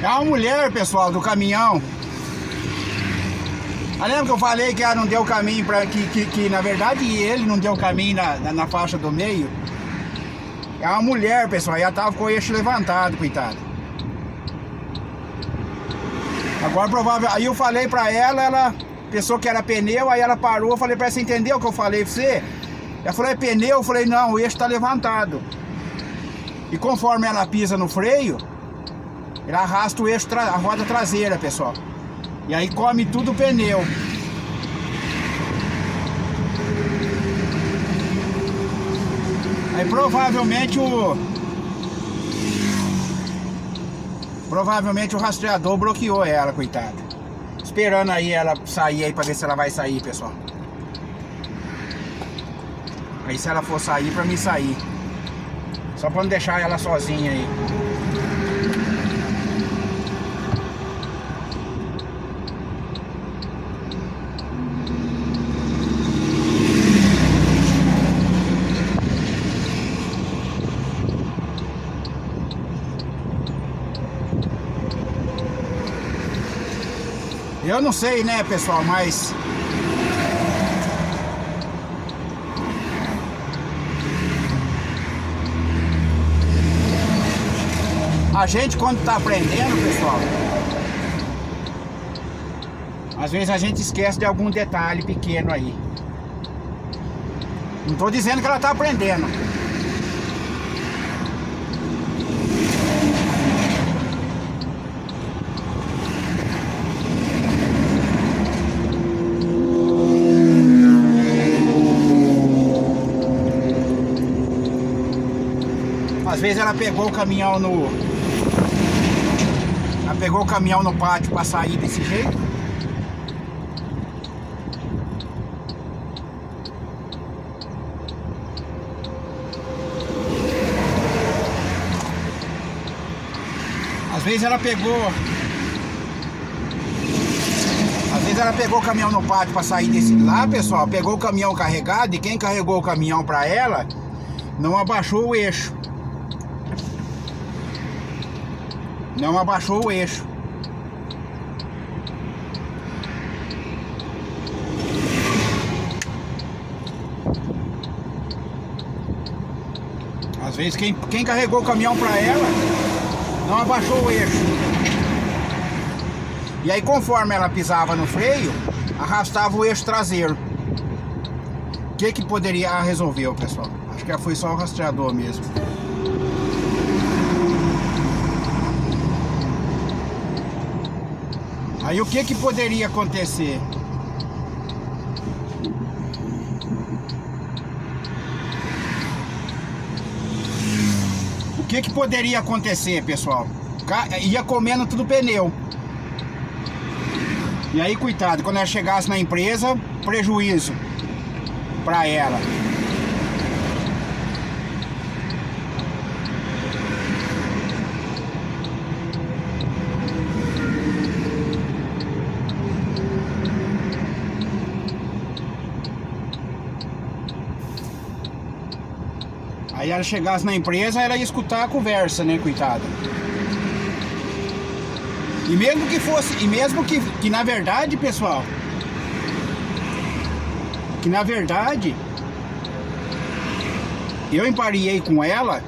É uma mulher, pessoal, do caminhão. Lembra que eu falei que ela não deu caminho para que na verdade ele não deu caminho na faixa do meio? É uma mulher, pessoal, e ela tava com o eixo levantado, coitada. Agora provável. Aí eu falei pra ela pensou que era pneu, aí ela parou, eu falei pra ela, você entendeu o que eu falei pra você? Ela falou, é pneu? Eu falei, não, o eixo tá levantado. E conforme ela pisa no freio, ela arrasta o eixo, a roda traseira, pessoal. E aí come tudo o pneu. Aí provavelmente o rastreador bloqueou ela, coitada. Esperando aí ela sair aí pra ver se ela vai sair, pessoal. Aí se ela for sair, pra mim sair. Só pra não deixar ela sozinha aí. Eu não sei, né, pessoal, mas a gente quando tá aprendendo, pessoal, às vezes a gente esquece de algum detalhe pequeno aí. Não tô dizendo que ela tá aprendendo. Às vezes ela pegou o caminhão no... Ela pegou o caminhão no pátio pra sair desse jeito. Às vezes ela pegou... Às vezes ela pegou o caminhão no pátio pra sair desse... Lá, pessoal, pegou o caminhão carregado e quem carregou o caminhão pra ela não abaixou o eixo. Não abaixou o eixo. Às vezes quem carregou o caminhão pra ela não abaixou o eixo. E aí conforme ela pisava no freio, arrastava o eixo traseiro. O que poderia resolver, pessoal? Acho que foi só o rastreador mesmo. Aí o que poderia acontecer? O que poderia acontecer, pessoal? Ia comendo tudo pneu. E aí, coitado, quando ela chegasse na empresa, prejuízo pra ela. Aí ela chegasse na empresa, ela ia escutar a conversa, né, coitada. E mesmo que fosse, que na verdade, pessoal, que na verdade eu emparei com ela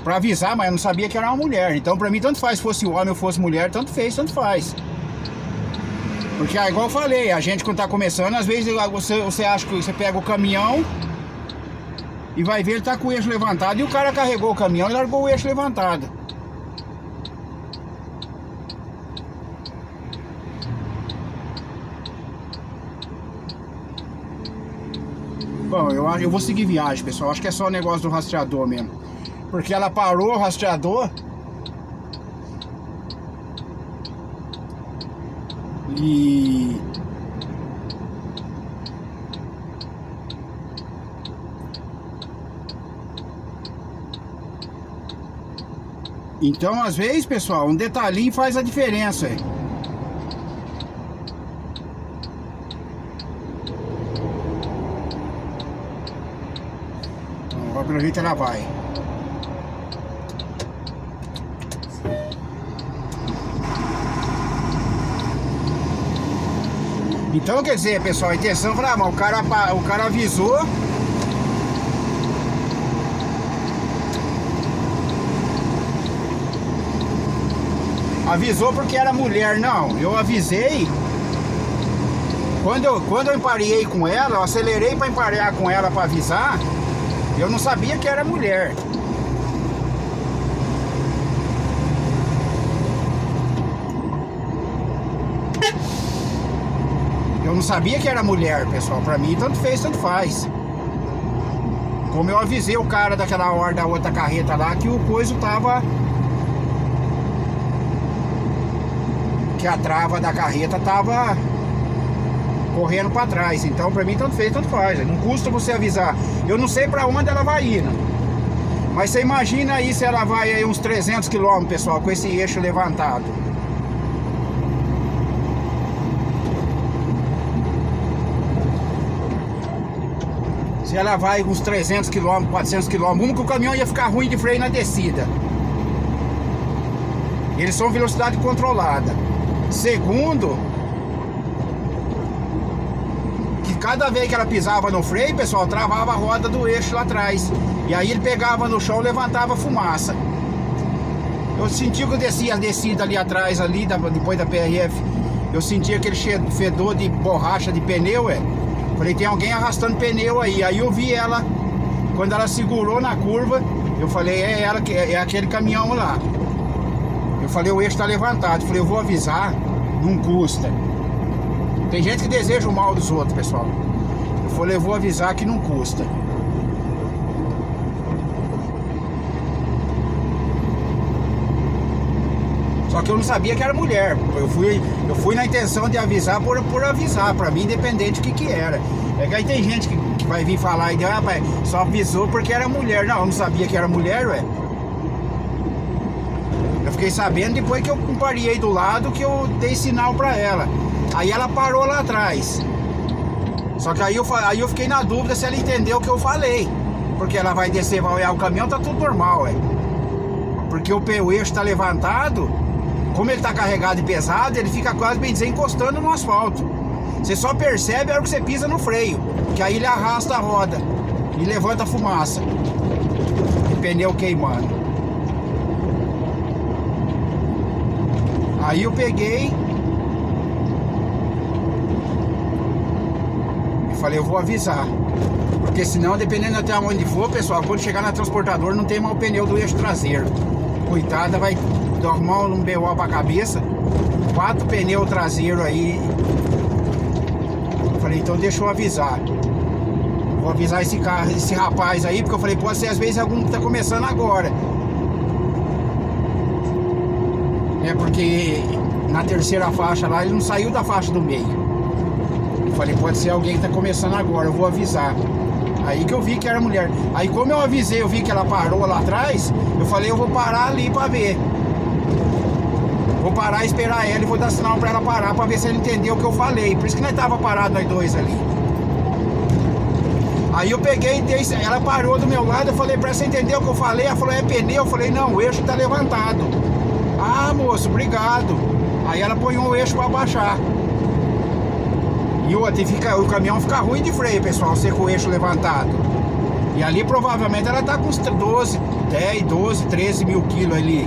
pra avisar, mas eu não sabia que era uma mulher. Então pra mim tanto faz fosse homem ou fosse mulher, tanto fez, tanto faz. Porque igual eu falei, a gente quando tá começando, às vezes você acha que você pega o caminhão e vai ver ele tá com o eixo levantado e o cara carregou o caminhão e largou o eixo levantado. Bom, eu vou seguir viagem, pessoal. Acho que é só o negócio do rastreador mesmo. Porque ela parou o rastreador e... Então, às vezes, pessoal, um detalhinho faz a diferença. Então, agora, pelo jeito, ela vai. Então, quer dizer, pessoal, a intenção foi, mas o cara avisou. Avisou porque era mulher, não. Eu avisei. Quando eu emparei com ela, eu acelerei para emparear com ela para avisar. Eu não sabia que era mulher. Eu não sabia que era mulher, pessoal. Pra mim, tanto fez, tanto faz. Como eu avisei o cara daquela hora da outra carreta lá, que o coiso tava... que a trava da carreta tava correndo pra trás. Então, pra mim, tanto fez, tanto faz. Não custa você avisar. Eu não sei pra onde ela vai ir, né? Mas você imagina aí se ela vai aí uns 300 km, pessoal, com esse eixo levantado. Se ela vai uns 300 km, 400 km, um que o caminhão ia ficar ruim de freio na descida. Eles são velocidade controlada. Segundo, que cada vez que ela pisava no freio, pessoal, travava a roda do eixo lá atrás. E aí ele pegava no chão, levantava fumaça. Eu senti que eu descia a descida ali atrás, ali, depois da PRF. Eu senti aquele fedor de borracha de pneu, Falei, tem alguém arrastando pneu aí. Aí eu vi ela, quando ela segurou na curva, eu falei, é ela, é aquele caminhão lá. Eu falei, o eixo tá levantado. Eu falei, eu vou avisar, não custa. Tem gente que deseja o mal dos outros, pessoal. Eu falei, eu vou avisar que não custa. Só que eu não sabia que era mulher. Eu fui na intenção de avisar por avisar, pra mim, independente do que era. É que aí tem gente que vai vir falar e rapaz, só avisou porque era mulher. Não, eu não sabia que era mulher, Eu fiquei sabendo depois que eu parei do lado, que eu dei sinal pra ela. Aí ela parou lá atrás. Só que aí eu fiquei na dúvida se ela entendeu o que eu falei. Porque ela vai descer, vai olhar o caminhão, tá tudo normal, Porque o eixo tá levantado. Como ele tá carregado e pesado, ele fica quase, bem dizer, encostando no asfalto. Você só percebe a hora que você pisa no freio, que aí ele arrasta a roda e levanta a fumaça. O pneu queimando. Aí eu peguei e falei, eu vou avisar. Porque senão, dependendo até onde for, pessoal, quando chegar na transportadora não tem mais o pneu do eixo traseiro. Coitada, vai arrumar um BO pra cabeça. 4 pneus traseiros aí. Eu falei, então deixa eu avisar. Vou avisar esse rapaz aí, porque eu falei, pode ser às vezes algum que tá começando agora. Porque na terceira faixa lá, ele não saiu da faixa do meio. Eu falei, pode ser alguém que tá começando agora, eu vou avisar. Aí que eu vi que era mulher. Aí como eu avisei, eu vi que ela parou lá atrás, eu falei, eu vou parar ali pra ver. Vou parar e esperar ela e vou dar sinal pra ela parar, pra ver se ela entendeu o que eu falei. Por isso que nós tava parado nós dois ali. Aí eu peguei e dei, ela parou do meu lado, eu falei pra ela, você entendeu o que eu falei? Ela falou, é pneu? Eu falei, não, o eixo tá levantado. Ah, moço, obrigado. Aí ela põe o eixo pra baixar. E o caminhão fica ruim de freio, pessoal, você com o eixo levantado. E ali provavelmente ela tá com uns 10, 12, 13 mil quilos ali.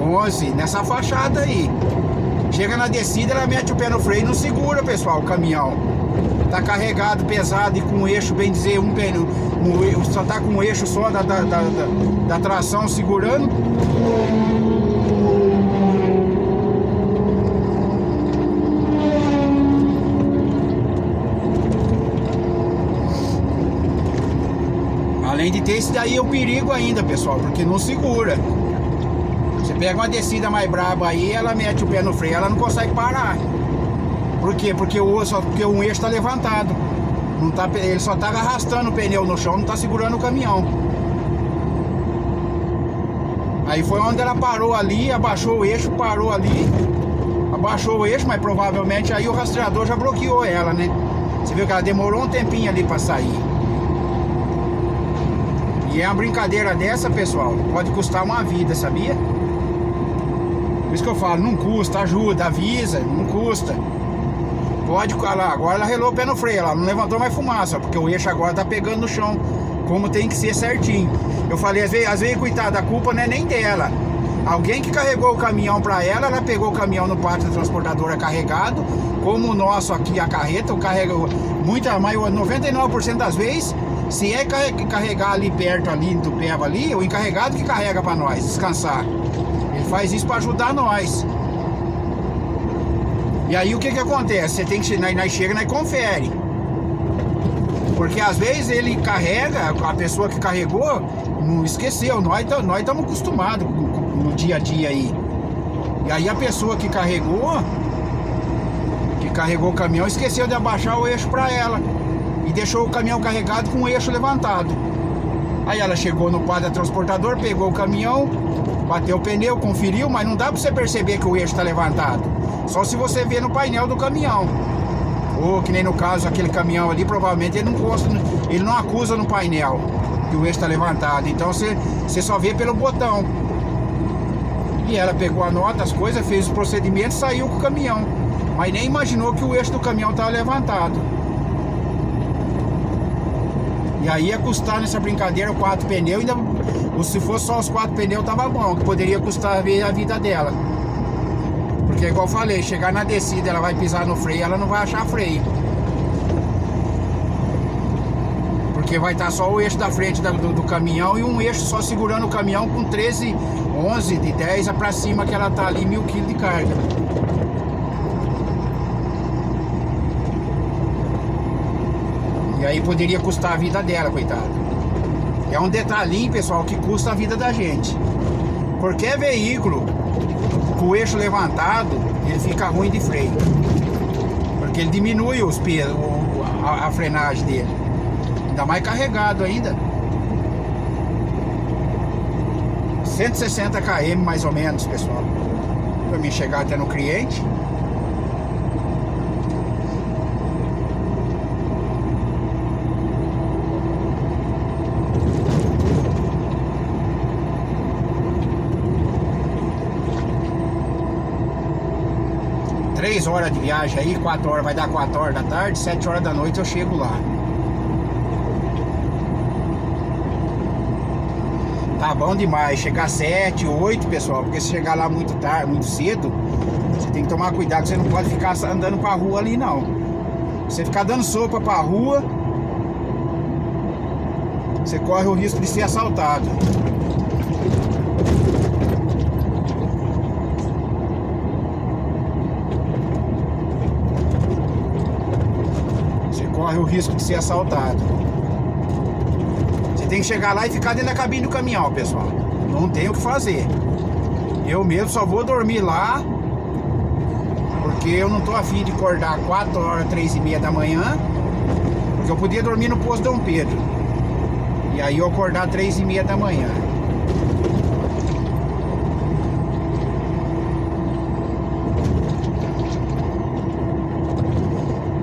11, nessa fachada aí. Chega na descida, ela mete o pé no freio e não segura, pessoal, o caminhão. Tá carregado, pesado e com o eixo, bem dizer, um pneu. Só tá com o eixo só da tração segurando. Além de ter esse daí o perigo ainda, pessoal, porque não segura. Você pega uma descida mais braba aí, ela mete o pé no freio, ela não consegue parar. Por quê? Porque o eixo tá levantado. Não tá, ele só tá arrastando o pneu no chão, não tá segurando o caminhão. Aí foi onde ela parou ali, abaixou o eixo, parou ali. Abaixou o eixo, mas provavelmente aí o rastreador já bloqueou ela, né? Você viu que ela demorou um tempinho ali pra sair. E é uma brincadeira dessa, pessoal, pode custar uma vida, sabia? Por isso que eu falo, não custa, ajuda, avisa, não custa. Pode lá, agora ela relou o pé no freio, ela não levantou mais fumaça, porque o eixo agora tá pegando no chão, como tem que ser certinho. Eu falei, às vezes coitada, a culpa não é nem dela. Alguém que carregou o caminhão pra ela, ela pegou o caminhão no pátio da transportadora carregado, como o nosso aqui, a carreta, muita maior, 99% das vezes, se é carregar ali perto, ali, do Peva ali, o encarregado que carrega pra nós, descansar. Ele faz isso pra ajudar nós. E aí o que acontece? Você tem que, nós chega, nós confere. Porque às vezes ele carrega, a pessoa que carregou, não esqueceu, nós estamos acostumados no dia a dia aí. E aí a pessoa que carregou o caminhão, esqueceu de abaixar o eixo para ela. E deixou o caminhão carregado com o eixo levantado. Aí ela chegou no pátio da transportador, pegou o caminhão, bateu o pneu, conferiu, mas não dá para você perceber que o eixo está levantado. Só se você ver no painel do caminhão. Ou que nem no caso, aquele caminhão ali, provavelmente ele não acusa no painel que o eixo está levantado. Então você só vê pelo botão. E ela pegou a nota, as coisas, fez o procedimento e saiu com o caminhão. Mas nem imaginou que o eixo do caminhão estava levantado. E aí ia custar nessa brincadeira 4 pneus, ainda, se fosse só os 4 pneus tava bom, que poderia custar a vida dela. Porque igual eu falei, chegar na descida, ela vai pisar no freio, ela não vai achar freio. Porque vai estar só o eixo da frente do caminhão e um eixo só segurando o caminhão com 13, 11, de 10 pra cima, que ela tá ali 1000 kg de carga. E aí poderia custar a vida dela, coitada. É um detalhinho, pessoal, que custa a vida da gente. Qualquer veículo com o eixo levantado, ele fica ruim de freio. Porque ele diminui os pesos, a frenagem dele. Ainda mais carregado ainda. 160 km mais ou menos, pessoal. Para mim chegar até no cliente. Três horas de viagem aí, 4 horas, vai dar 4 horas da tarde, 7 horas da noite eu chego lá. Tá bom demais, chegar 7, 8, pessoal, porque se chegar lá muito tarde, muito cedo, você tem que tomar cuidado, você não pode ficar andando pra rua ali não. Você ficar dando sopa pra rua, você corre o risco de ser assaltado. Você corre o risco de ser assaltado. Você tem que chegar lá e ficar dentro da cabine do caminhão, pessoal. Não tem o que fazer. Eu mesmo só vou dormir lá, porque eu não tô afim de acordar 4 horas, 3h30 da manhã, porque eu podia dormir no posto Dom Pedro. E aí eu acordar 3h30 da manhã.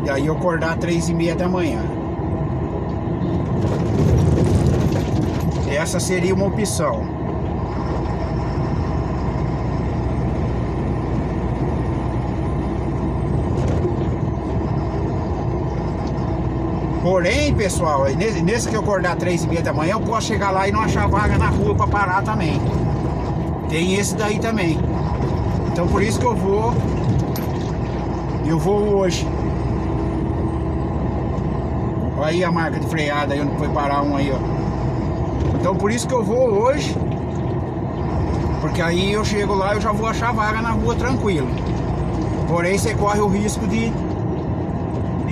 E aí eu acordar 3h30 da manhã. Essa seria uma opção. Porém, pessoal, nesse que eu acordar 3h30 da manhã, eu posso chegar lá e não achar vaga na rua para parar também. Tem esse daí também. Então por isso que eu vou hoje. Olha aí a marca de freada aí onde foi parar um aí, ó. Então por isso que eu vou hoje, porque aí eu chego lá e eu já vou achar vaga na rua tranquilo. Porém você corre o risco de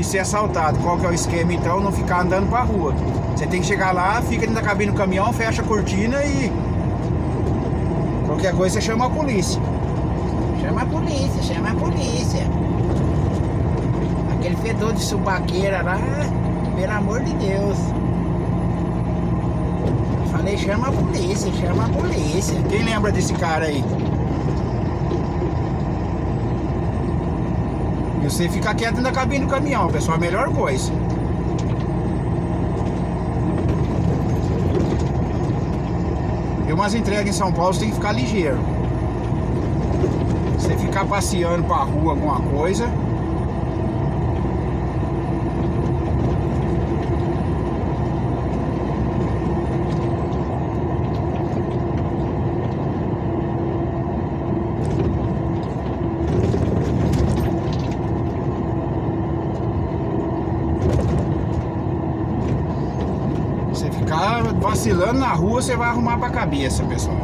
ser assaltado. Qual que é o esquema então? Não ficar andando pra rua. Você tem que chegar lá, fica dentro da cabine do caminhão, fecha a cortina e qualquer coisa você chama a polícia. Chama a polícia, chama a polícia. Aquele fedor de subaqueira lá, pelo amor de Deus. Falei, chama a polícia, chama a polícia. Quem lembra desse cara aí? E você fica quieto dentro da cabine do caminhão, pessoal, a melhor coisa. E umas entregas em São Paulo, você tem que ficar ligeiro. Você ficar passeando pra rua, alguma coisa. Você ficar vacilando na rua, você vai arrumar pra cabeça, pessoal.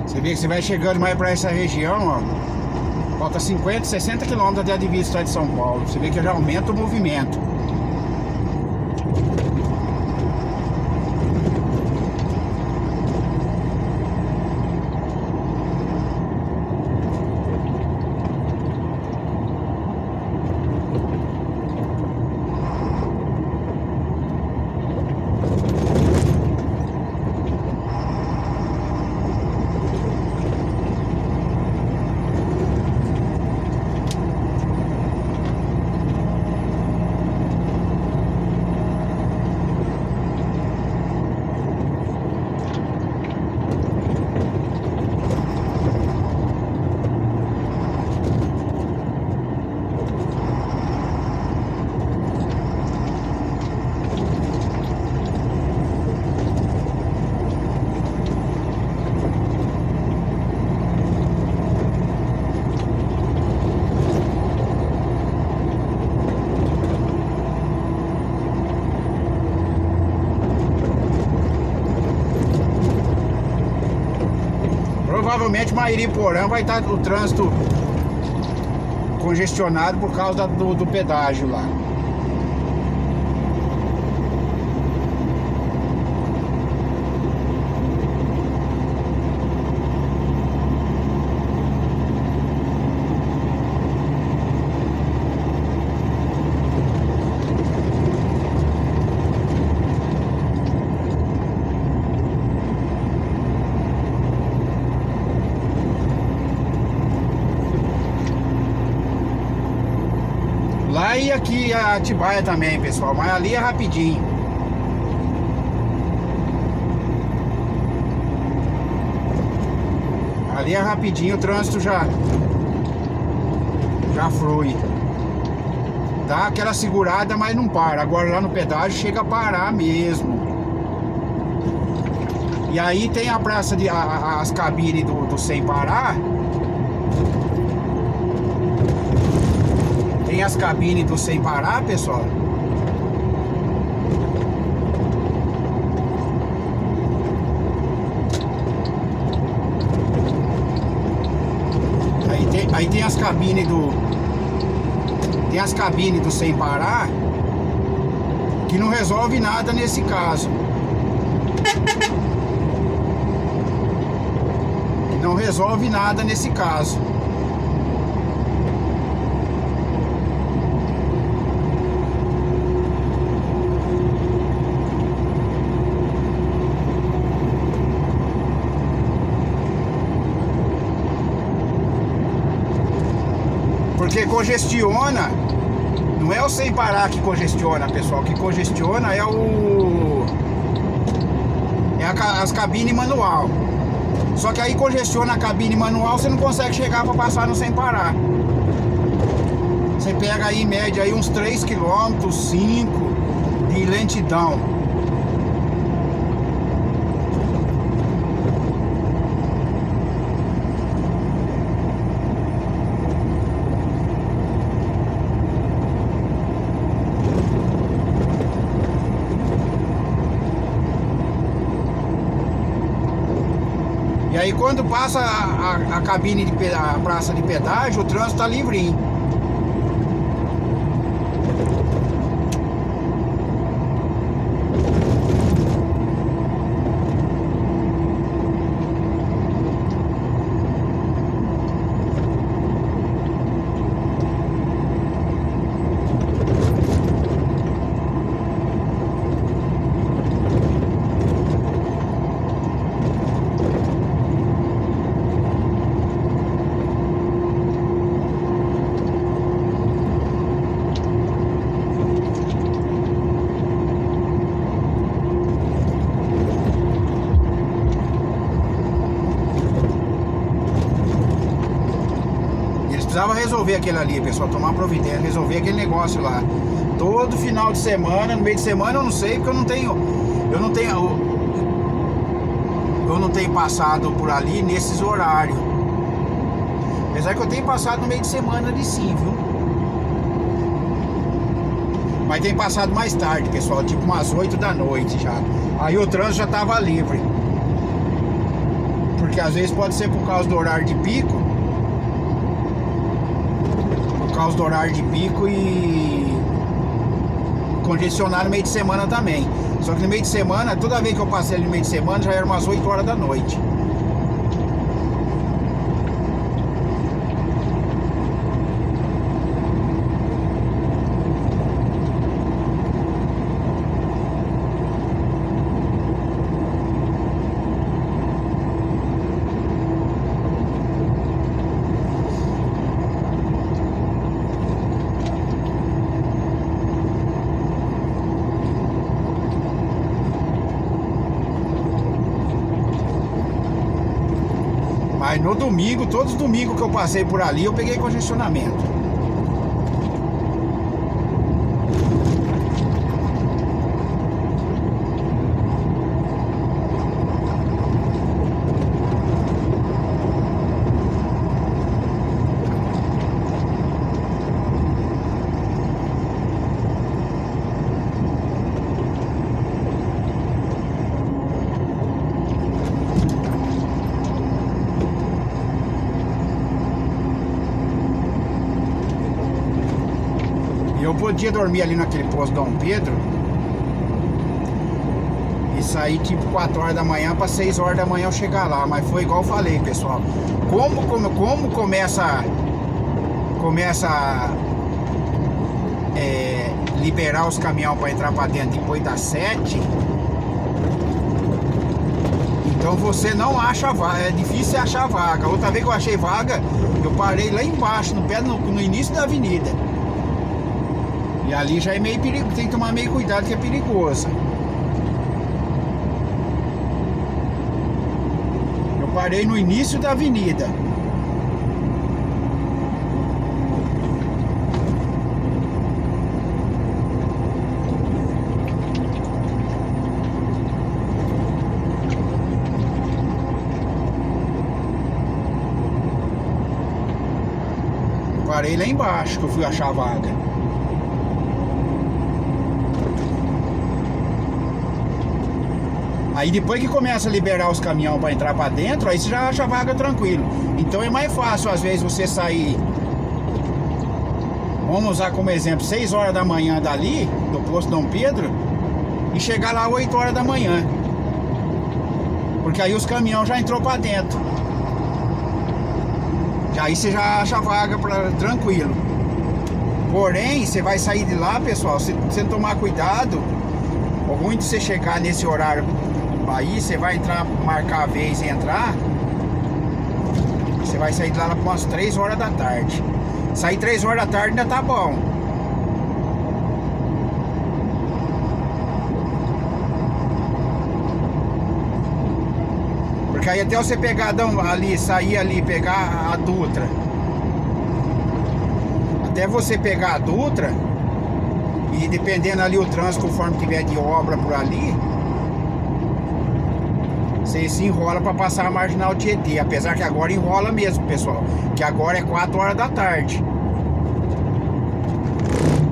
Você vê que você vai chegando mais para essa região, ó. Falta 50, 60 quilômetros até a divisa do estado de São Paulo. Você vê que já aumenta o movimento. Provavelmente Mairiporã vai estar o trânsito congestionado por causa do pedágio lá. Lá e aqui a Atibaia também, pessoal, mas ali é rapidinho. Ali é rapidinho, o trânsito já flui. Dá aquela segurada, mas não para. Agora lá no pedágio chega a parar mesmo. E aí tem a praça de as cabines do sem parar. Tem as cabines do sem parar, pessoal. Aí tem as cabines tem as cabines do sem parar, que não resolve nada nesse caso. Que não resolve nada nesse caso. Porque congestiona, não é o sem parar que congestiona, pessoal. O que congestiona é as cabines manual. Só que aí congestiona a cabine manual, você não consegue chegar para passar no sem parar. Você pega aí em média aí uns 3 km, 5 de lentidão. E aí quando passa a cabine a praça de pedágio, o trânsito tá livrinho. resolver aquele ali, pessoal. Tomar providência, resolver aquele negócio lá. Todo final de semana, no meio de semana eu não sei, porque eu não tenho passado por ali nesses horários. Apesar que eu tenho passado no meio de semana ali sim, viu? Mas tem passado mais tarde, pessoal, tipo umas 8 da noite já. Aí o trânsito já tava livre. Porque às vezes pode ser por causa do horário de pico. Por causa do horário de pico e congestionar no meio de semana também. Só que no meio de semana, toda vez que eu passei ali no meio de semana, já era umas 8 horas da noite. Mas no domingo, todos os domingos que eu passei por ali, eu peguei congestionamento. Eu podia dormir ali naquele posto Dom Pedro e sair tipo 4 horas da manhã para 6 horas da manhã eu chegar lá. Mas foi igual eu falei, pessoal. Como começa a liberar os caminhões para entrar para dentro depois das 7, então você não acha vaga. É difícil achar vaga. Outra vez que eu achei vaga, eu parei lá embaixo, no início da avenida. E ali já é meio perigoso, tem que tomar meio cuidado que é perigoso. Eu parei no início da avenida. Parei lá embaixo que eu fui achar vaga. Aí depois que começa a liberar os caminhões para entrar para dentro, aí você já acha vaga tranquilo. Então é mais fácil às vezes você sair, vamos usar como exemplo, 6 horas da manhã dali, do posto Dom Pedro, e chegar lá 8 horas da manhã. Porque aí os caminhões já entrou para dentro. Aí você já acha vaga tranquilo. Porém, você vai sair de lá, pessoal, se você não tomar cuidado, o ruim de você chegar nesse horário aí, você vai entrar, marcar a vez e entrar, você vai sair de lá por umas 3 horas da tarde. Sair 3 horas da tarde ainda tá bom. Porque aí até você pegar ali, sair ali, pegar a Dutra, até você pegar a Dutra, e dependendo ali o trânsito, conforme tiver de obra por ali, você se enrola para passar a marginal Tietê. Apesar que agora enrola mesmo, pessoal, que agora é 4 horas da tarde.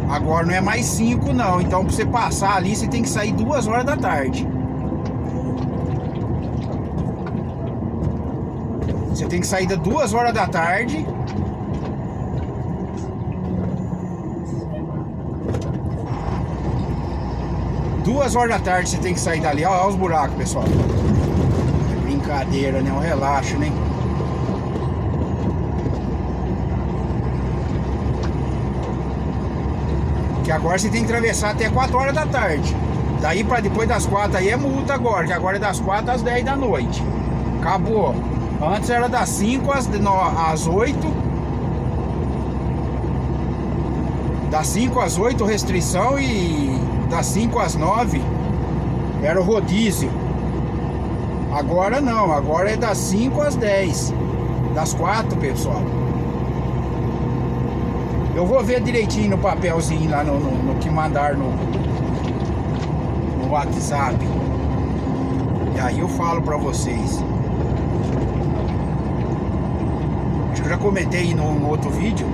Agora não é mais 5 não. Então para você passar ali, você tem que sair 2 horas da tarde. Você tem que sair das 2 horas da tarde. Duas horas da tarde você tem que sair dali. Olha os buracos, pessoal. Brincadeira, né? Um relaxo, né? Que agora você tem que atravessar até 4 horas da tarde. Daí para depois das 4 aí é multa agora. Que agora é das 4 às 10 da noite. Acabou. Antes era das 5 às 8. Das 5 às 8 restrição e das 5 às 9 era o rodízio. Agora não, agora é das 5 às 10. Das 4, pessoal. Eu vou ver direitinho no papelzinho lá no que mandar no WhatsApp. E aí eu falo pra vocês. Acho que eu já comentei no outro vídeo.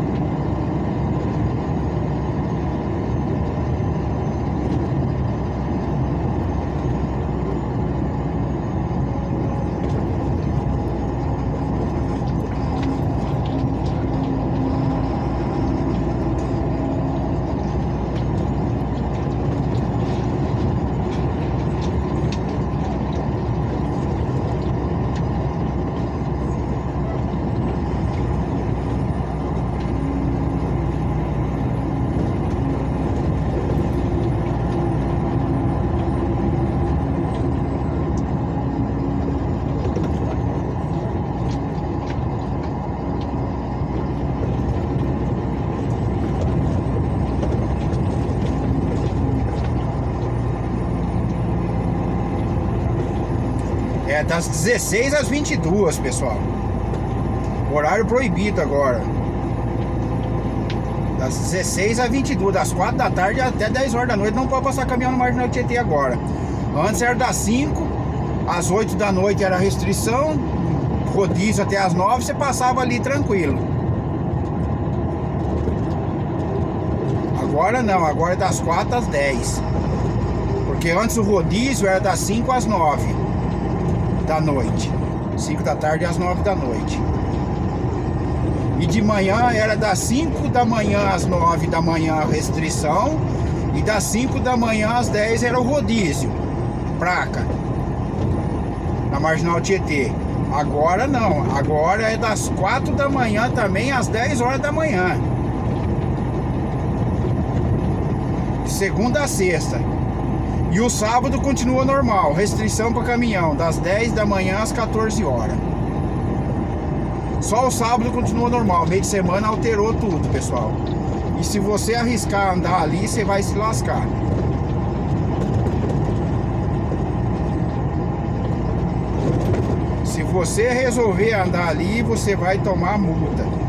É das 16 às 22, pessoal. Horário proibido agora. Das 16 às 22, das 4 da tarde até 10 horas da noite. Não pode passar caminhão no Marginal Tietê agora. Antes era das 5 às 8 da noite, era restrição. Rodízio até às 9, você passava ali tranquilo. Agora não, agora é das 4 às 10. Porque antes o rodízio era das 5 às 9 da noite. 5 da tarde às 9 da noite. E de manhã era das 5 da manhã às 9 da manhã a restrição. E das 5 da manhã às 10 era o rodízio. Praca. Na Marginal Tietê. Agora não. Agora é das 4 da manhã também às 10 horas da manhã. Segunda a sexta. E o sábado continua normal, restrição para caminhão, das 10 da manhã às 14 horas. Só o sábado continua normal, meio de semana alterou tudo, pessoal. E se você arriscar andar ali, você vai se lascar. Se você resolver andar ali, você vai tomar multa.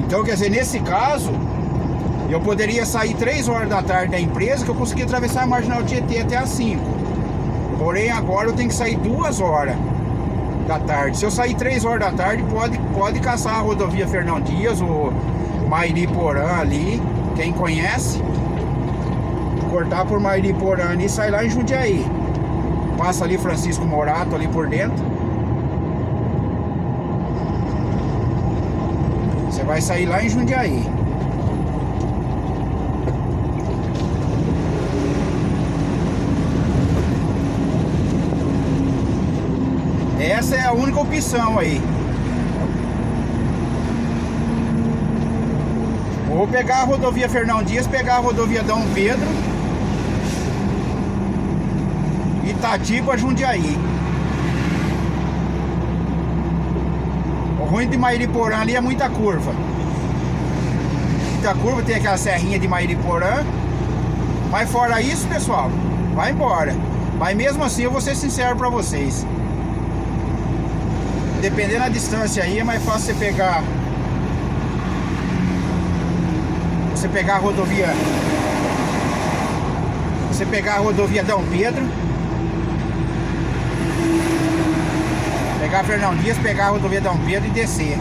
Então, quer dizer, nesse caso, eu poderia sair 3 horas da tarde da empresa, que eu conseguia atravessar a Marginal Tietê até as 5. Porém, agora eu tenho que sair 2 horas da tarde. Se eu sair 3 horas da tarde, pode caçar a rodovia Fernão Dias, o Mairiporã ali, quem conhece, cortar por Mairiporã ali e sai lá em Jundiaí. Passa ali Francisco Morato ali por dentro. Você vai sair lá em Jundiaí. Essa é a única opção aí. Ou pegar a rodovia Fernão Dias, pegar a rodovia Dom Pedro, Itatiba, Jundiaí. O ruim de Mairiporã ali é muita curva. Muita curva, tem aquela serrinha de Mairiporã. Mas fora isso, pessoal, vai embora. Mas mesmo assim, eu vou ser sincero pra vocês. Dependendo da distância aí, é mais fácil você pegar a rodovia. Você pegar a rodovia Dom Pedro, pegar Fernão Dias, pegar a rodovia Dom Pedro e descer.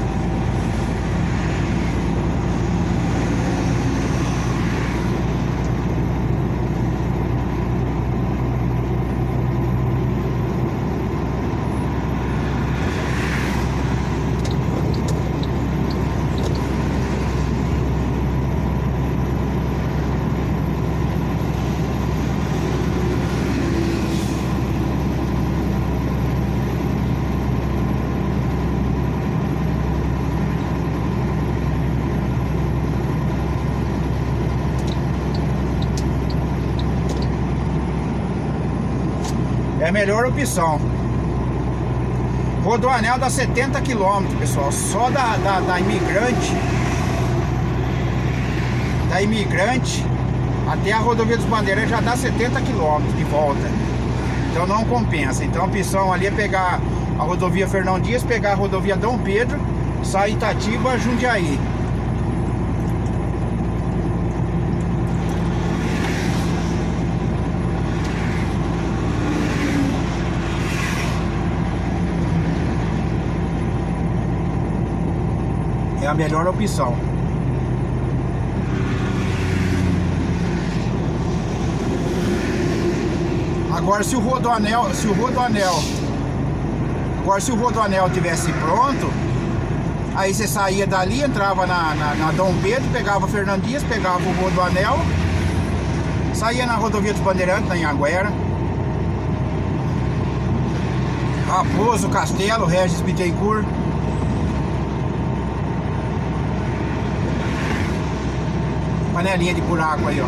É a melhor opção. Rodoanel dá 70 km, pessoal. Só da Imigrante. Da Imigrante até a rodovia dos Bandeirantes já dá 70 km de volta. Então não compensa. Então a opção ali é pegar a rodovia Fernão Dias, pegar a rodovia Dom Pedro, sair Itatiba, Jundiaí. É a melhor opção. Agora se o Rodoanel tivesse pronto, aí você saía dali, entrava na Dom Pedro, pegava Fernão Dias, pegava o Rodoanel, saía na rodovia dos Bandeirantes, na Anhanguera, Raposo, Castelo, Regis Bittencourt. Panelinha de buraco aí, ó.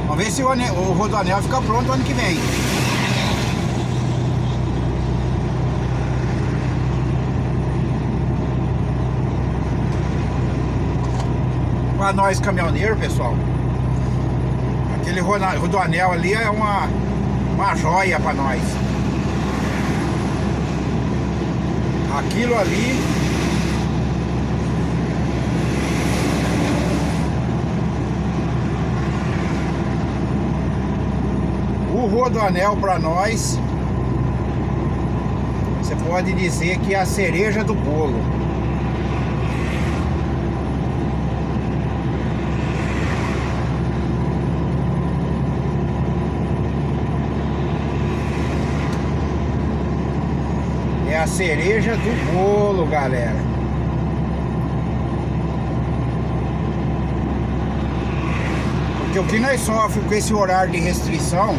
Vamos ver se o Rodoanel fica pronto ano que vem. Para nós caminhoneiros, pessoal, aquele Rodoanel ali é uma joia para nós. Aquilo ali o Rodoanel para nós, você pode dizer que é a cereja do bolo. É a cereja do bolo, galera. Porque o que nós sofremos com esse horário de restrição,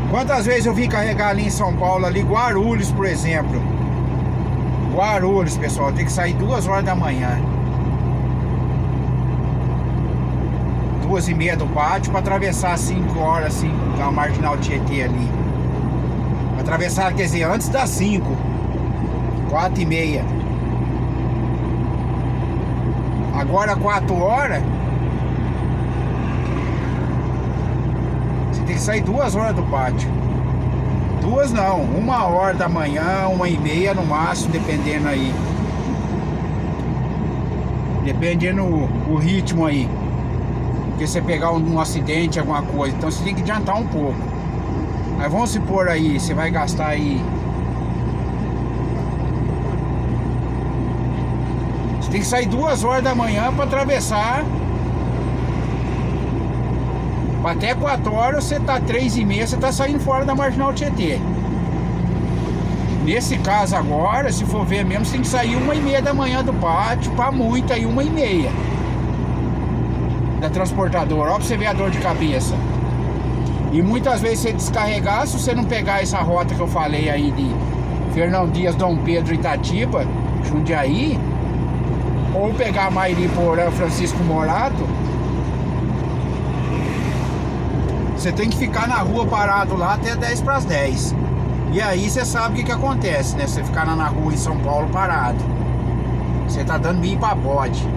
quantas vezes eu vim carregar ali em São Paulo, ali Guarulhos, por exemplo. Guarulhos, pessoal, tem que sair 2 horas da manhã, 2h30 do pátio, para atravessar 5 horas assim, a Marginal Tietê ali. Atravessar, quer dizer, antes das 5, 4h30. Agora 4 horas, você tem que sair 2 horas do pátio. 2 não, 1 hora da manhã, 1h30 no máximo, dependendo aí. Dependendo o ritmo aí. Porque você pegar um acidente, alguma coisa, então você tem que adiantar um pouco. Mas vamos supor aí, você vai gastar aí, você tem que sair 2 horas da manhã para atravessar. Até 4 horas você tá 3h30, você tá saindo fora da Marginal Tietê. Nesse caso agora, se for ver mesmo, você tem que sair 1h30 da manhã do pátio, para muito aí 1h30 da transportadora. Ó, pra você ver a dor de cabeça. E muitas vezes você descarregar, se você não pegar essa rota que eu falei aí de Fernão Dias, Dom Pedro, Itatiba, Jundiaí, ou pegar Mairiporã, Francisco Morato, você tem que ficar na rua parado lá até 10h10. E aí você sabe o que acontece, né? Você ficar na rua em São Paulo parado, você tá dando milho pra bode.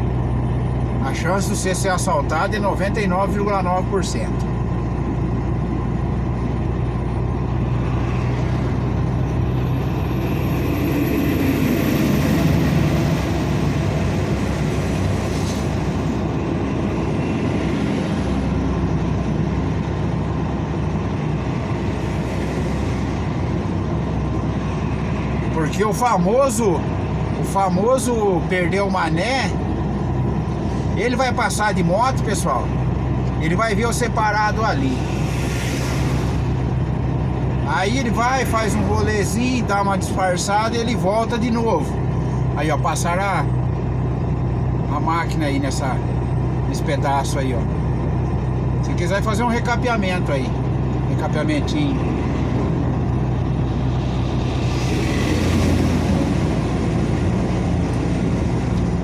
A chance de você ser assaltado é 99,9%. Porque o famoso perdeu o mané, ele vai passar de moto, pessoal, ele vai ver você parado ali. Aí ele vai, faz um rolezinho, dá uma disfarçada e ele volta de novo. Aí, ó, passaram a máquina aí nesse pedaço aí, ó. Se quiser fazer um recapeamento aí, recapeamentinho.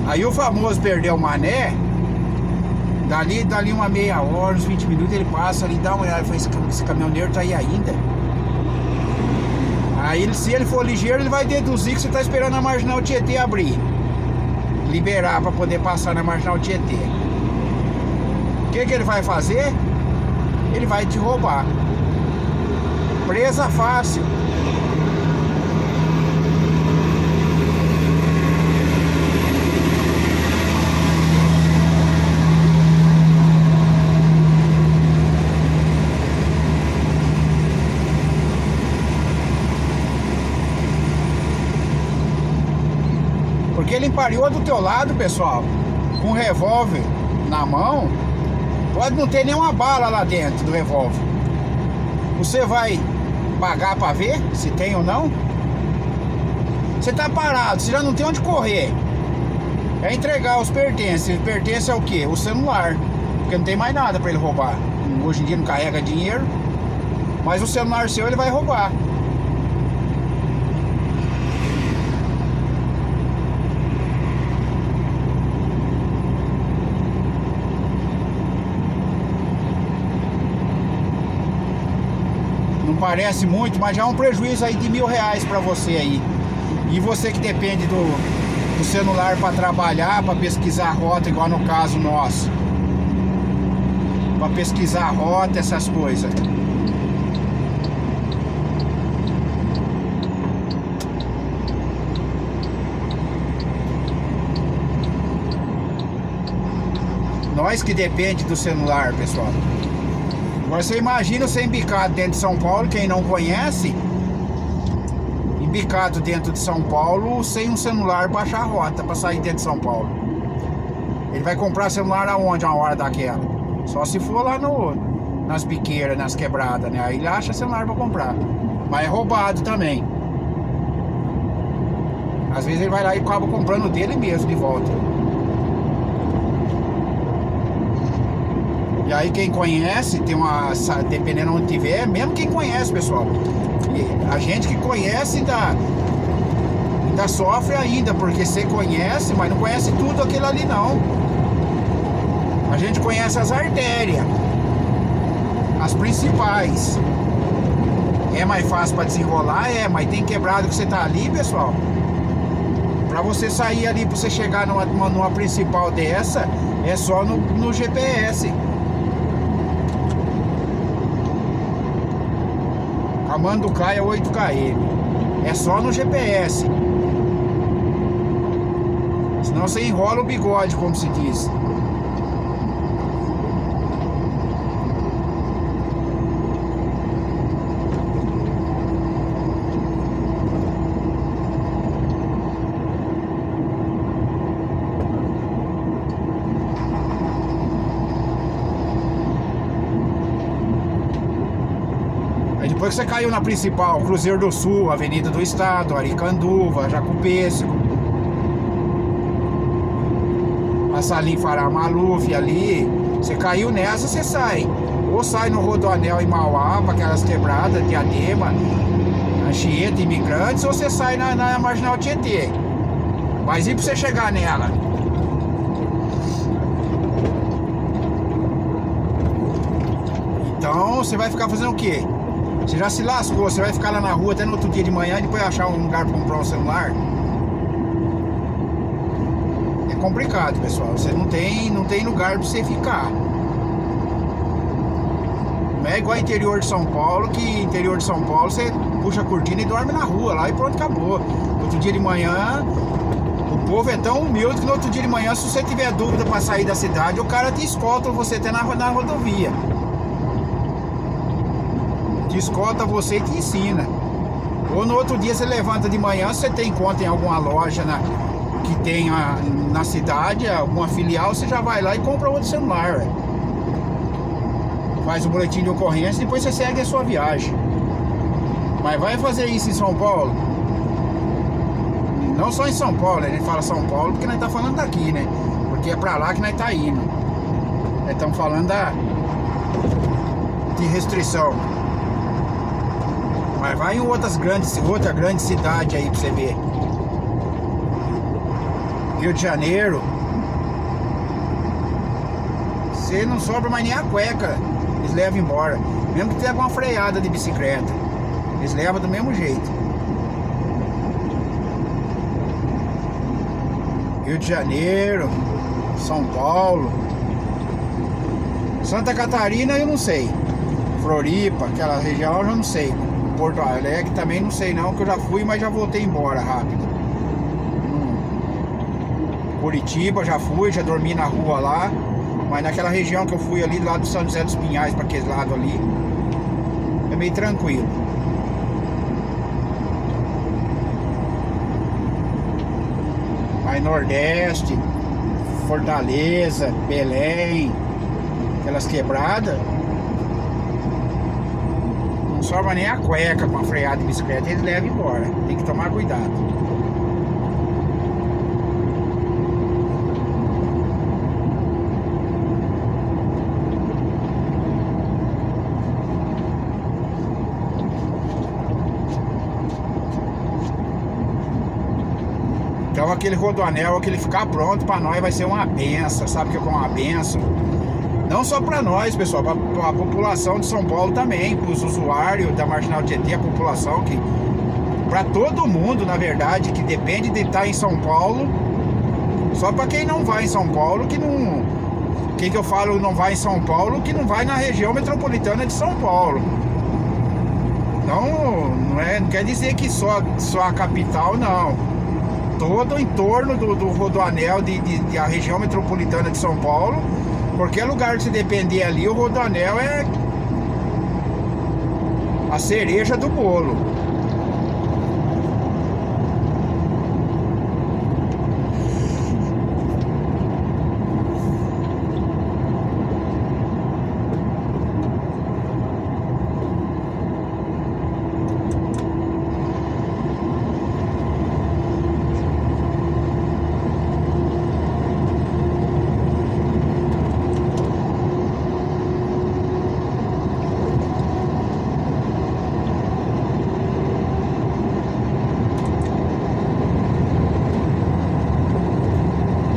Aí o famoso perdeu o mané. Dali uma meia hora, uns 20 minutos ele passa ali, dá uma olhada, fala, esse caminhoneiro tá aí ainda. Aí se ele for ligeiro, ele vai deduzir que você tá esperando a Marginal Tietê abrir, liberar para poder passar na Marginal Tietê. O que ele vai fazer? Ele vai te roubar. Presa fácil. Porque ele empariou do teu lado, pessoal, com um revólver na mão. Pode não ter nenhuma bala lá dentro do revólver. Você vai pagar pra ver se tem ou não? Você tá parado, você já não tem onde correr. É entregar os pertences. Pertence é o quê? O celular. Porque não tem mais nada pra ele roubar. Hoje em dia não carrega dinheiro. Mas o celular seu ele vai roubar. Não parece muito, mas já é um prejuízo aí de R$1.000 pra você aí. E você que depende do celular para trabalhar, para pesquisar a rota, igual no caso nosso, para pesquisar a rota, essas coisas. Nós que depende do celular, pessoal. Agora você imagina você embicado dentro de São Paulo, quem não conhece, embicado dentro de São Paulo, sem um celular baixar a rota para sair dentro de São Paulo. Ele vai comprar celular aonde uma hora daquela? Só se for lá nas biqueiras, nas quebradas, né? Aí ele acha celular para comprar. Mas é roubado também. Às vezes ele vai lá e acaba comprando dele mesmo de volta. E aí quem conhece, tem uma, dependendo onde tiver, mesmo quem conhece, pessoal, a gente que conhece ainda sofre ainda, porque você conhece, mas não conhece tudo aquilo ali não. A gente conhece as artérias, as principais. É mais fácil para desenrolar, mas tem quebrado que você tá ali, pessoal. Para você sair ali, para você chegar numa principal dessa, é só no GPS. Camanducaia é 8 km. É só no GPS. Senão você enrola o bigode, como se diz. Depois que você caiu na principal, Cruzeiro do Sul, Avenida do Estado, Aricanduva, Jacupêssego, a Salim Farah Maluf ali, você caiu nessa, você sai. Ou sai no Rodoanel em Mauá, para aquelas quebradas, Diadema, Anchieta, Imigrantes, ou você sai na Marginal Tietê. Mas e para você chegar nela? Então você vai ficar fazendo o quê? Você já se lascou, você vai ficar lá na rua até no outro dia de manhã e depois achar um lugar para comprar um celular. É complicado, pessoal. Você não tem lugar para você ficar. Não é igual interior de São Paulo, que interior de São Paulo você puxa a cortina e dorme na rua lá e pronto, acabou. Outro dia de manhã, o povo é tão humilde que no outro dia de manhã, se você tiver dúvida para sair da cidade, o cara te escolta você até na rodovia. Te escolta você e te ensina. Ou no outro dia você levanta de manhã, você tem conta em alguma loja que tenha na cidade, alguma filial, você já vai lá e compra outro celular, véio. Faz o boletim de ocorrência e depois você segue a sua viagem. Mas vai fazer isso em São Paulo? Não só em São Paulo, a gente fala São Paulo porque nós tá falando daqui, né? Porque é pra lá que nós tá indo. Nós estamos falando de restrição. Mas vai em outra grande cidade aí pra você ver. Rio de Janeiro. Você não sobra mais nem a cueca. Eles levam embora. Mesmo que tenha uma freada de bicicleta. Eles levam do mesmo jeito. Rio de Janeiro, São Paulo, Santa Catarina eu não sei. Floripa, aquela região eu já não sei. Porto Alegre também não sei não, que eu já fui, mas já voltei embora rápido. Curitiba já fui, já dormi na rua lá. Mas naquela região que eu fui ali, lá do São José dos Pinhais, para aquele lado ali, é meio tranquilo. Aí Nordeste, Fortaleza, Belém, aquelas quebradas, não sobra nem a cueca com a freada de bicicleta, eles levam embora. Tem que tomar cuidado. Então aquele rodoanel, aquele ficar pronto para nós vai ser uma benção, sabe que é uma benção? Não só para nós, pessoal, para a população de São Paulo também, para os usuários da Marginal Tietê, a população que, para todo mundo, na verdade, que depende de estar em São Paulo. Só para quem não vai em São Paulo, que não, quem que eu falo não vai em São Paulo, que não vai na região metropolitana de São Paulo. Então, não quer dizer que só a capital, não. Todo o entorno do rodoanel a região metropolitana de São Paulo, qualquer lugar que você depender ali, o rodoanel é a cereja do bolo.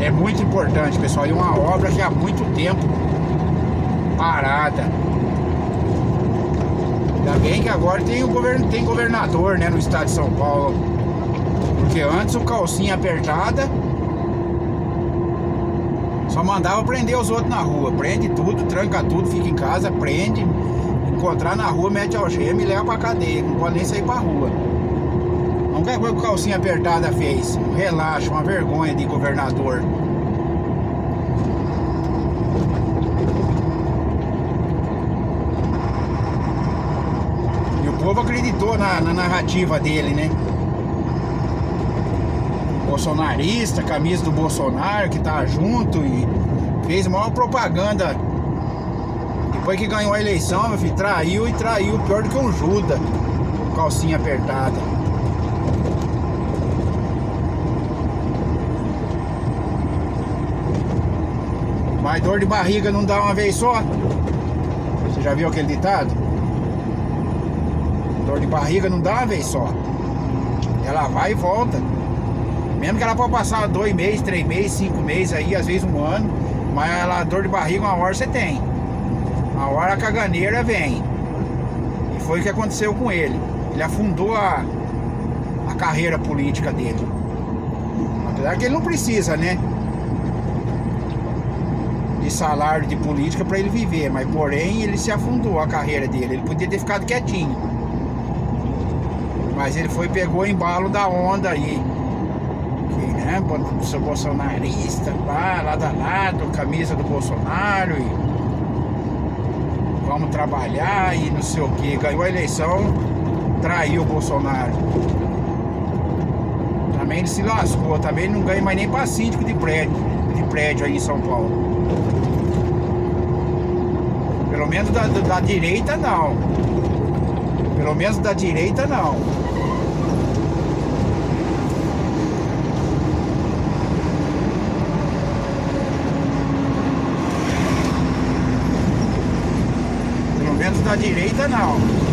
É muito importante, pessoal, e uma obra que há muito tempo parada. Ainda bem que agora tem governador, né, no estado de São Paulo. Porque antes o calcinha apertada só mandava prender os outros na rua. Prende tudo, tranca tudo, fica em casa, prende. Encontrar na rua, mete algema e leva pra cadeia. Não pode nem sair pra rua. Não quer ver o que o calcinha apertada fez. Um relaxo, uma vergonha de governador. E o povo acreditou na narrativa dele, né? Bolsonarista, camisa do Bolsonaro, que tá junto e fez a maior propaganda. Depois que ganhou a eleição, meu filho, traiu pior do que um Judas. Calcinha apertada. Mas dor de barriga não dá uma vez só. Você já viu aquele ditado? Dor de barriga não dá uma vez só. Ela vai e volta. Mesmo que ela pode passar 2 meses, 3 meses, 5 meses aí, às vezes 1 ano. Mas ela, dor de barriga, uma hora você tem. Uma hora a caganeira vem. E foi o que aconteceu com ele. Ele afundou a carreira política dele. Apesar que ele não precisa, né, de salário de política para ele viver, mas porém ele se afundou a carreira dele. Ele podia ter ficado quietinho, mas ele pegou o embalo da onda aí, que, né, sou bolsonarista, pá, lado a lado, camisa do Bolsonaro e vamos trabalhar e não sei o que. Ganhou a eleição, traiu o Bolsonaro. Também ele se lascou, também não ganha mais nem para síndico de prédio aí em São Paulo. Pelo menos da direita não. Pelo menos da direita não. Pelo menos da direita não.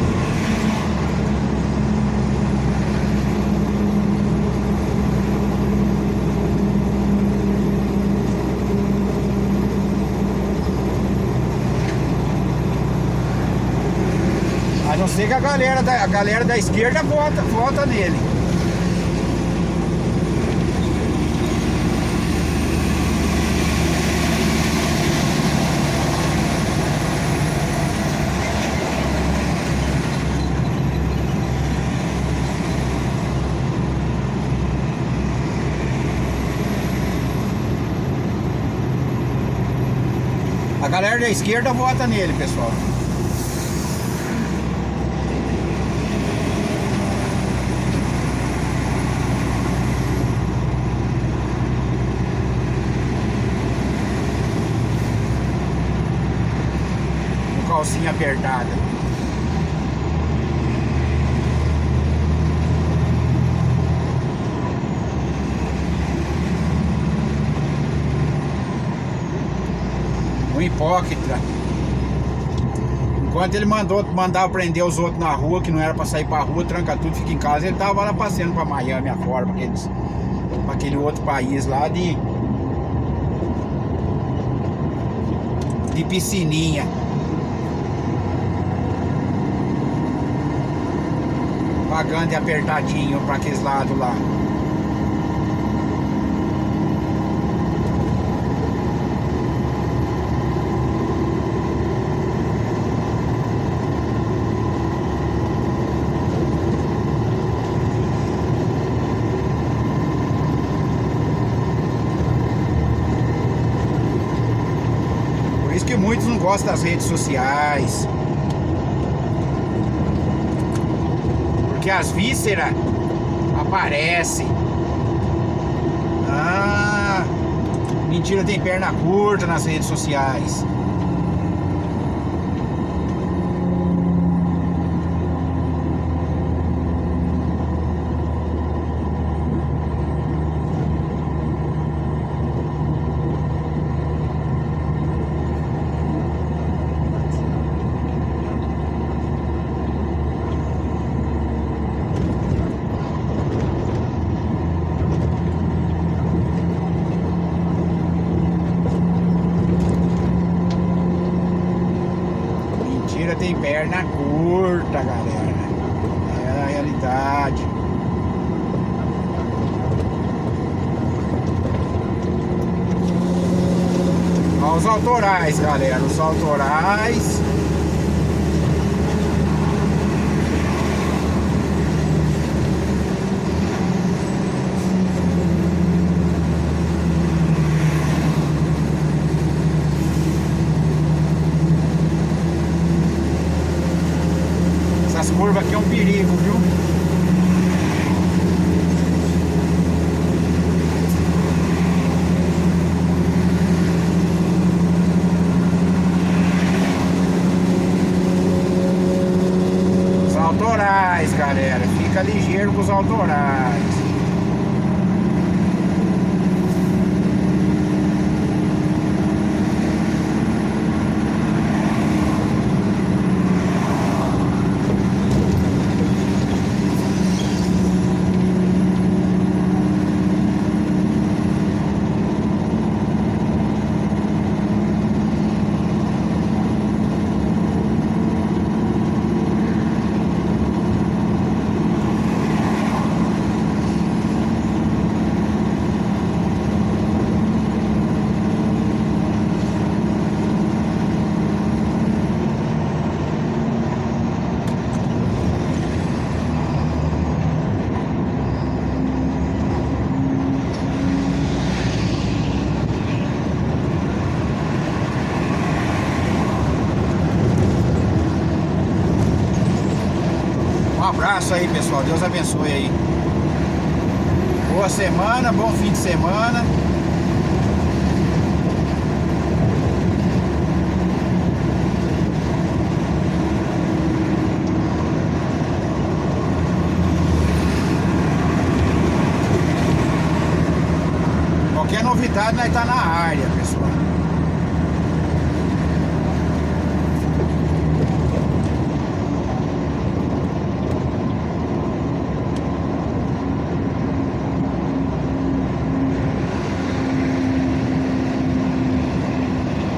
A não ser que a galera da esquerda vota nele. A galera da esquerda vota nele, pessoal. Calcinha apertada. Um hipócrita. Enquanto ele mandava prender os outros na rua, que não era pra sair pra rua, tranca tudo, fica em casa, ele tava lá passeando pra Miami afora, pra aquele outro país lá de piscininha. Pagando de apertadinho pra aqueles lados lá. Por isso que muitos não gostam das redes sociais. Porque as vísceras aparecem. Ah, mentira tem perna curta nas redes sociais. Tem perna curta, galera. É a realidade. Olha os autorais, galera. Os autorais. Essas curvas aqui é um perigo, viu? Os autorais, galera. Fica ligeiro com os autorais. Um abraço aí, pessoal. Deus abençoe aí. Boa semana, bom fim de semana. Qualquer novidade, nós tá na área, pessoal.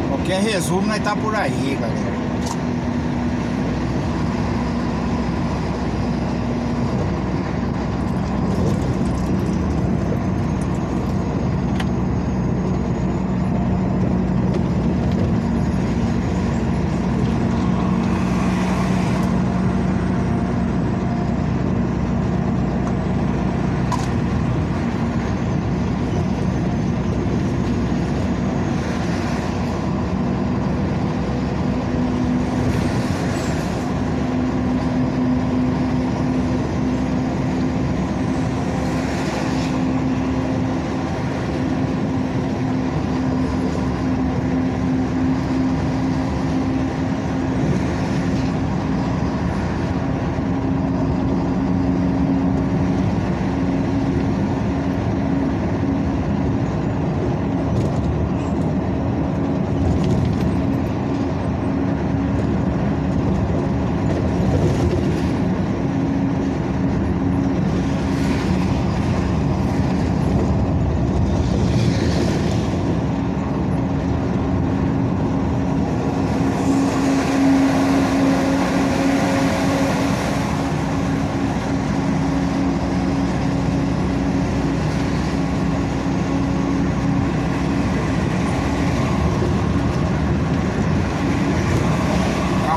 Qualquer resumo, nós tá por aí, galera.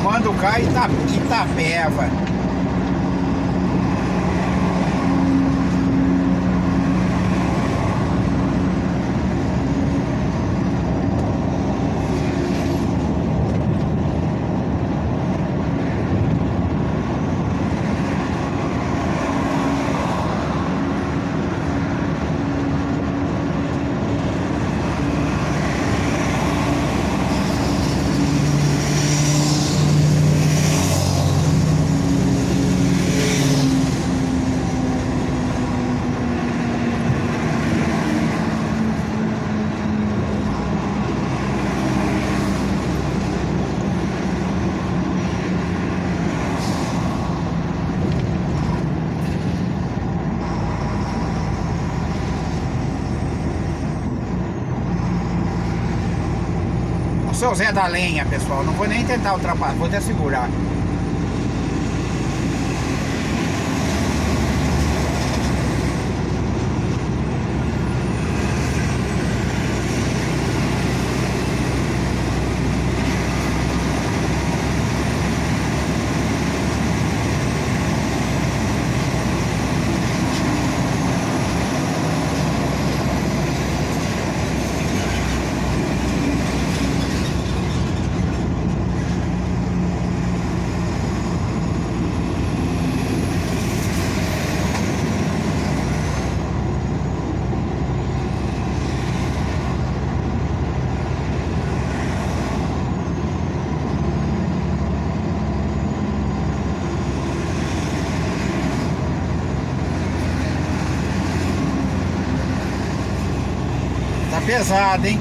Manduca e Itapeva. Seu Zé da Lenha, pessoal. Não vou nem tentar ultrapassar, vou até segurar. Tá pesado, hein?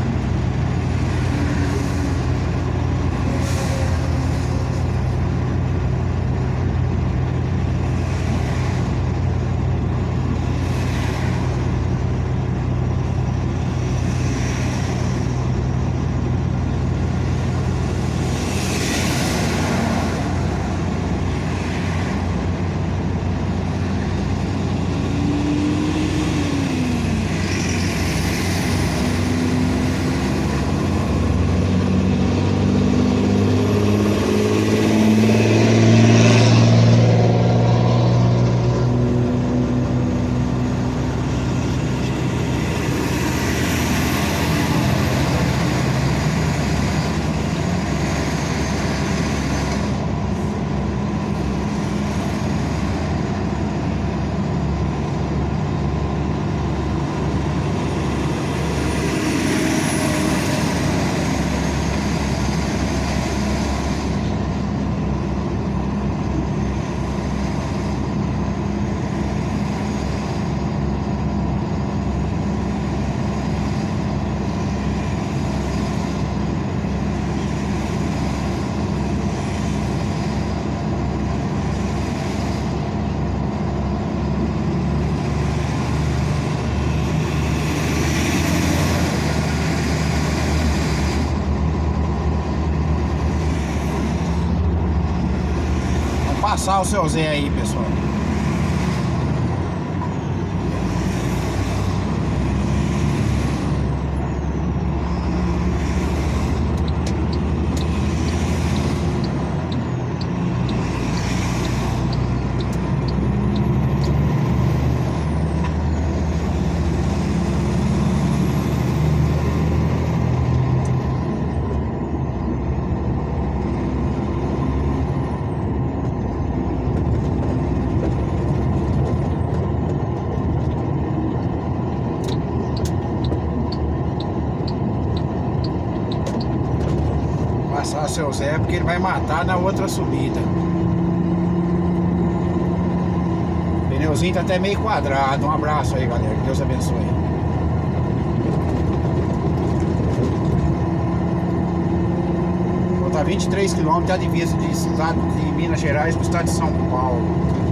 passar o seu Zé aí, pessoal. Passar seu Zé porque ele vai matar na outra subida. O pneuzinho tá até meio quadrado. Um abraço aí, galera. Que Deus abençoe. Falta 23 km da divisa de estado de Minas Gerais para o estado de São Paulo.